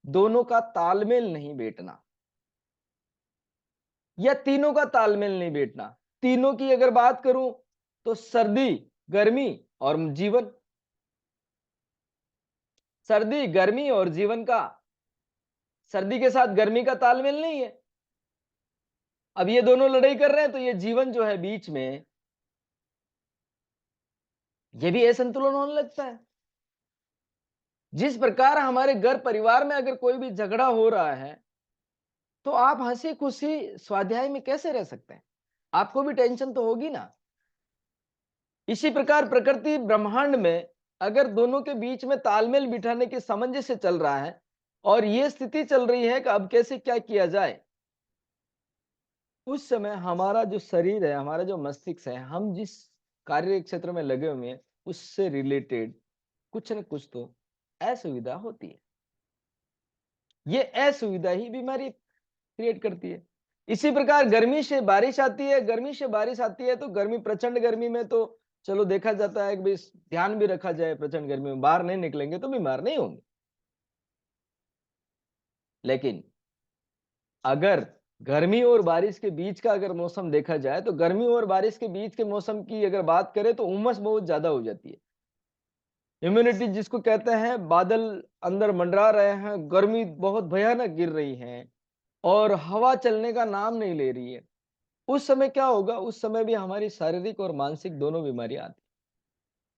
दोनों का तालमेल नहीं बैठना या तीनों का तालमेल नहीं बैठना। तीनों की अगर बात करूं तो सर्दी, गर्मी और जीवन। सर्दी, गर्मी और जीवन का, सर्दी के साथ गर्मी का तालमेल नहीं है। अब ये दोनों लड़ाई कर रहे हैं तो ये जीवन जो है बीच में, ये भी असंतुलन होने लगता है। जिस प्रकार हमारे घर परिवार में अगर कोई भी झगड़ा हो रहा है तो आप हंसी खुशी स्वाध्याय में कैसे रह सकते हैं? आपको भी टेंशन तो होगी ना। इसी प्रकार प्रकृति ब्रह्मांड में अगर दोनों के बीच में तालमेल बिठाने के सामंजस्य चल रहा है और ये स्थिति चल रही है कि अब कैसे क्या किया जाए, उस समय हमारा जो शरीर है, हमारा जो मस्तिष्क है, हम जिस कार्य क्षेत्र में लगे हुए हैं उससे रिलेटेड कुछ न कुछ तो असुविधा होती है। ये असुविधा ही बीमारी क्रिएट करती है। इसी प्रकार गर्मी से बारिश आती है, गर्मी से बारिश आती है तो गर्मी, प्रचंड गर्मी में तो चलो देखा जाता है कि भाई ध्यान भी रखा जाए, प्रचंड गर्मी में बाहर नहीं निकलेंगे तो बीमार नहीं होंगे। लेकिन अगर गर्मी और बारिश के बीच का अगर मौसम देखा जाए तो गर्मी और बारिश के बीच के मौसम की अगर बात करें तो उमस बहुत ज्यादा हो जाती है। ह्यूमिडिटी जिसको कहते हैं, बादल अंदर मंडरा रहे हैं, गर्मी बहुत भयानक गिर रही है और हवा चलने का नाम नहीं ले रही है। उस समय क्या होगा? उस समय भी हमारी शारीरिक और मानसिक दोनों बीमारियां आती